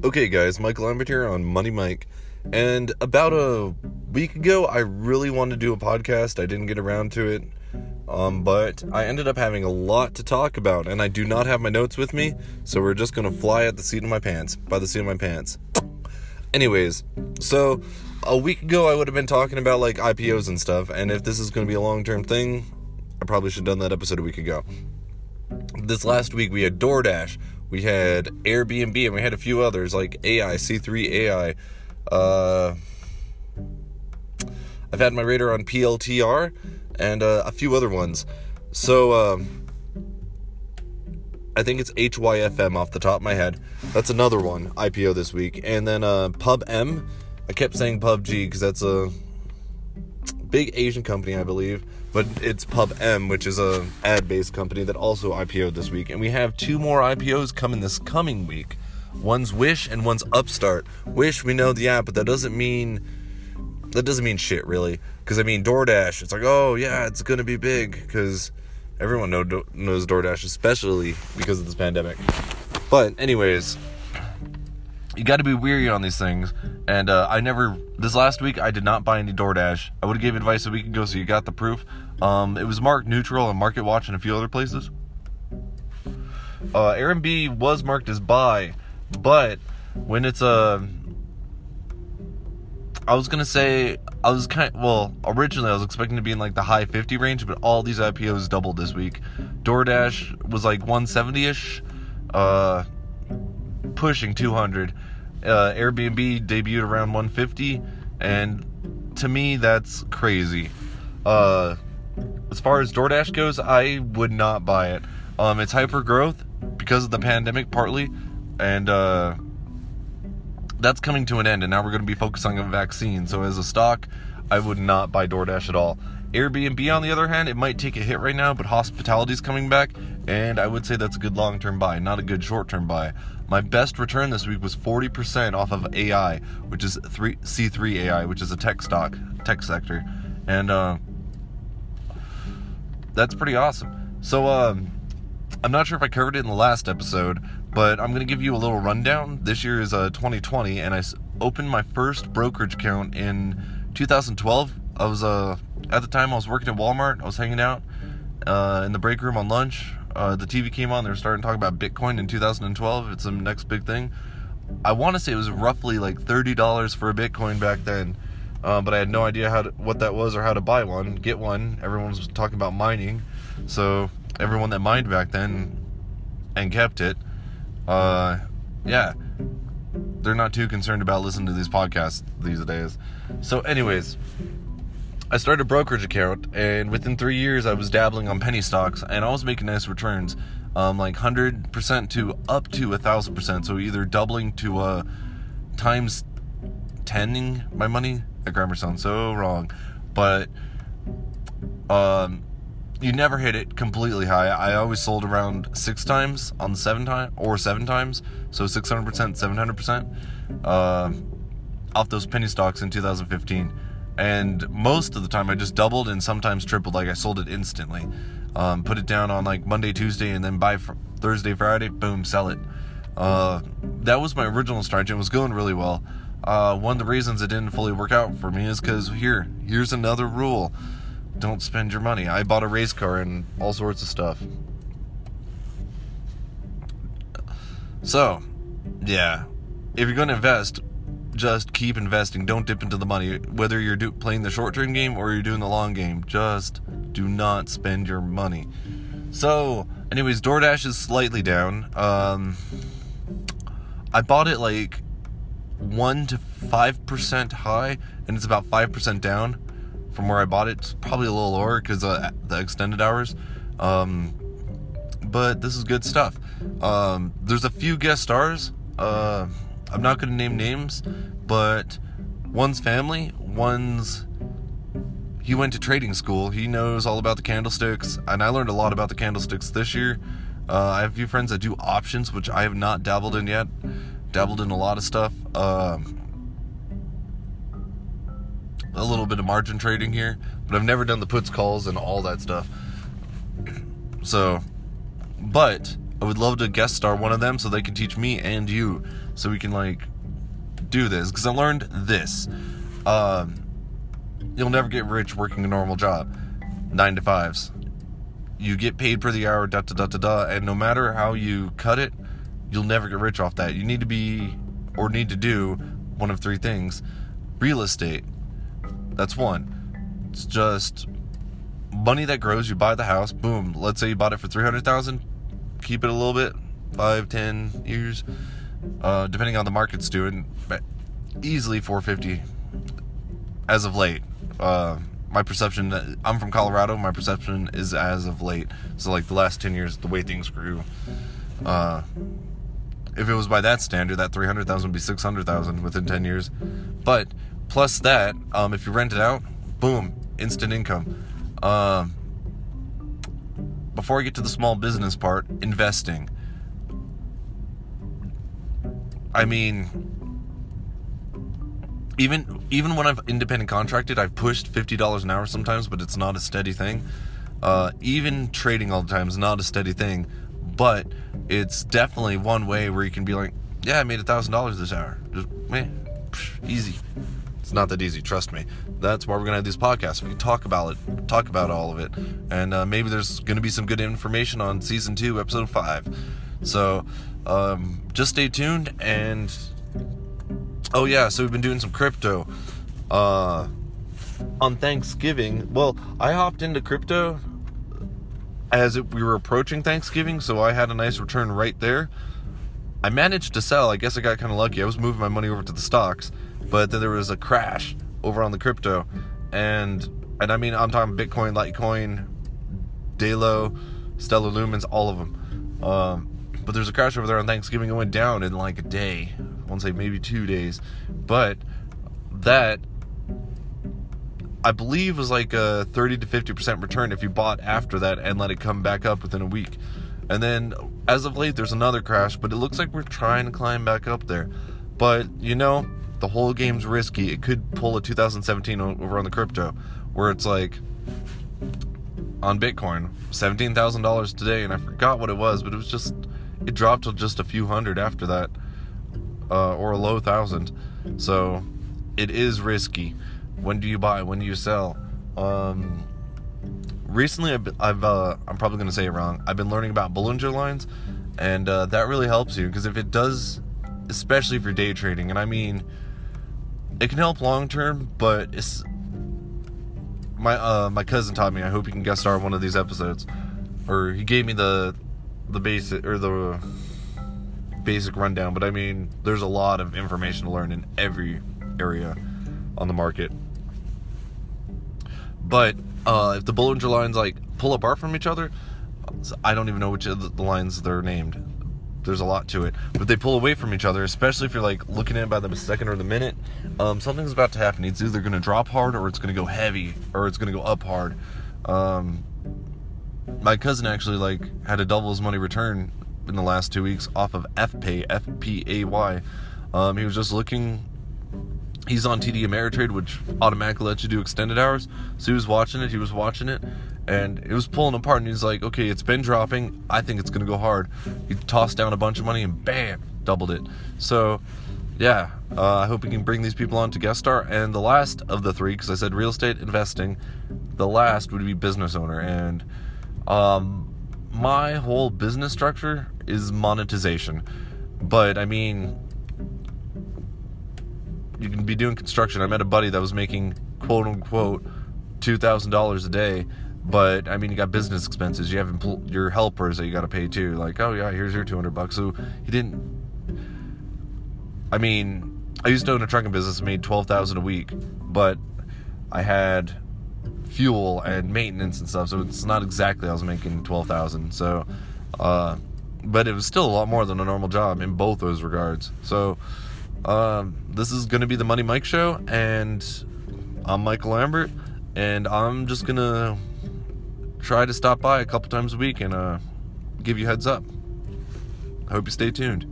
Okay guys, Mike Lambert here on Money Mike, and about a week ago I really wanted to do a podcast. I didn't get around to it, but I ended up having a lot to talk about, and I do not have my notes with me, so we're just going to fly at the seat of my pants, by the seat of my pants. Anyways, so a week ago I would have been talking about like IPOs and stuff, and if this is going to be a long-term thing, I probably should have done that episode a week ago. This last week we had DoorDash, we had Airbnb, and we had a few others like I.II, AI. I've had my radar on PLTR and a few other ones. So I think it's HYFM off the top of my head. That's another one, IPO this week. And then PubM. I kept saying PUBG because that's a big Asian company, I believe. But it's PubM, which is a ad-based company that also IPO'd this week. And we have two more IPOs coming this coming week. One's Wish and one's Upstart. Wish, we know the app, but that doesn't mean shit, really. Because, I mean, DoorDash, it's like, oh, yeah, it's going to be big. Because everyone knows DoorDash, especially because of this pandemic. But, anyways, you got to be weary on these things. And this last week, I did not buy any DoorDash. I would have gave advice a week ago, so you got the proof. It was marked neutral on MarketWatch and a few other places. Airbnb was marked as buy, but when it's originally I was expecting to be in like the high 50 range, but all these IPOs doubled this week. DoorDash was like 170-ish, pushing 200. Airbnb debuted around 150, and to me that's crazy. As far as DoorDash goes, I would not buy it. It's hyper growth because of the pandemic partly, and that's coming to an end, and now we're going to be focusing on vaccine. So as a stock, I would not buy DoorDash at all. Airbnb, on the other hand, it might take a hit right now, but hospitality's coming back, and I would say that's a good long-term buy, not a good short-term buy. My best return this week was 40% off of AI, which is C3 AI, which is a tech sector, and that's pretty awesome. So I'm not sure if I covered it in the last episode, but I'm going to give you a little rundown. This year is 2020, and I opened my first brokerage account in 2012. I was at the time I was working at Walmart. I was hanging out in the break room on lunch. The TV came on. They were starting to talk about Bitcoin in 2012. It's the next big thing. I want to say it was roughly like $30 for a Bitcoin back then, but I had no idea what that was or how to buy one, get one. Everyone was talking about mining, so everyone that mined back then and kept it, they're not too concerned about listening to these podcasts these days. So anyways, I started a brokerage account, and within 3 years I was dabbling on penny stocks, and I was making nice returns, like 100% to up to 1,000%, so either doubling to times 10ing my money. That grammar sounds so wrong, but you never hit it completely high. I always sold around 6 times on 7 times, so 600%, 700% off those penny stocks in 2015. And most of the time I just doubled and sometimes tripled. Like I sold it instantly, put it down on like Monday, Tuesday, and then by Thursday, Friday, boom, sell it. That was my original strategy. It was going really well. One of the reasons it didn't fully work out for me is because here's another rule: don't spend your money. I bought a race car and all sorts of stuff. So yeah, if you're going to invest, just keep investing. Don't dip into the money. Whether you're playing the short-term game or you're doing the long game, just do not spend your money. So, anyways, DoorDash is slightly down. I bought it like 1 to 5% high, and it's about 5% down from where I bought it. It's probably a little lower because the extended hours. But this is good stuff. There's a few guest stars. I'm not going to name names, but one's family, he went to trading school. He knows all about the candlesticks, and I learned a lot about the candlesticks this year. I have a few friends that do options, which I have not dabbled in yet. Dabbled in a lot of stuff. A little bit of margin trading here, but I've never done the puts, calls, and all that stuff. So, but I would love to guest star one of them so they can teach me and you, so we can like do this, because I learned this. You'll never get rich working a normal job, 9 to 5s. You get paid per the hour, and no matter how you cut it, you'll never get rich off that. You need to do one of three things. Real estate, that's one. It's just money that grows. You buy the house, boom. Let's say you bought it for $300,000. Keep it a little bit, 5-10 years, depending on the market's doing. Easily $450 as of late. My perception, I'm from Colorado, my perception is as of late. So like the last 10 years, the way things grew. If it was by that standard, that $300,000 would be $600,000 within 10 years. But plus that, if you rent it out, boom, instant income. Before I get to the small business part, investing. I mean, even when I've independent contracted, I've pushed $50 an hour sometimes, but it's not a steady thing. Even trading all the time is not a steady thing, but it's definitely one way where you can be like, yeah, I made $1,000 this hour. Just, man, easy. It's not that easy, trust me. That's why we're gonna have these podcasts. We can talk about all of it, and maybe there's gonna be some good information on season 2, episode 5. So just stay tuned. And oh yeah, so we've been doing some crypto on Thanksgiving. Well, I hopped into crypto as we were approaching Thanksgiving, so I had a nice return right there. I managed to sell. I guess I got kind of lucky. I was moving my money over to the stocks, but then there was a crash over on the crypto, and I mean, I'm talking Bitcoin, Litecoin, Delo, Stellar Lumens, all of them. But there's a crash over there on Thanksgiving. It went down in like a day. I want to say maybe 2 days, but that, I believe, was like a 30 to 50% return if you bought after that and let it come back up within a week. And then as of late, there's another crash, but it looks like we're trying to climb back up there. But you know, the whole game's risky. It could pull a 2017 over on the crypto, where it's like on Bitcoin, $17,000 today, and I forgot what it was, but it dropped to just a few hundred after that, or a low thousand. So it is risky. When do you buy? When do you sell? Recently, I'm probably going to say it wrong. I've been learning about Bollinger Lines, and that really helps you, because if it does, especially for day trading, and I mean, it can help long term, but it's my cousin taught me. I hope he can guest star one of these episodes, or he gave me the basic rundown. But I mean, there's a lot of information to learn in every area on the market. But if the Bollinger Lines like pull apart from each other, I don't even know which of the lines they're named. There's a lot to it, but they pull away from each other, especially if you're like looking at it by the second or the minute. Something's about to happen. It's either going to drop hard, or it's going to go heavy, or it's going to go up hard. My cousin actually like had a double his money return in the last 2 weeks off of FPay, FPAY. He was just looking. He's on TD Ameritrade, which automatically lets you do extended hours. So he was watching it, and it was pulling apart, and he's like, okay, it's been dropping. I think it's going to go hard. He tossed down a bunch of money, and bam, doubled it. So, yeah, I hope we can bring these people on to guest star. And the last of the three, because I said real estate, investing, the last would be business owner. And my whole business structure is monetization. But, I mean, you can be doing construction. I met a buddy that was making, quote unquote, $2,000 a day, but I mean, you got business expenses. You have your helpers that you got to pay too. Like, oh yeah, here's your $200. So he didn't. I mean, I used to own a trucking business, made $12,000 a week, but I had fuel and maintenance and stuff, so it's not exactly I was making $12,000. So, but it was still a lot more than a normal job in both those regards. So. This is going to be the Money Mike Show, and I'm Michael Lambert, and I'm just going to try to stop by a couple times a week and give you heads up. I hope you stay tuned.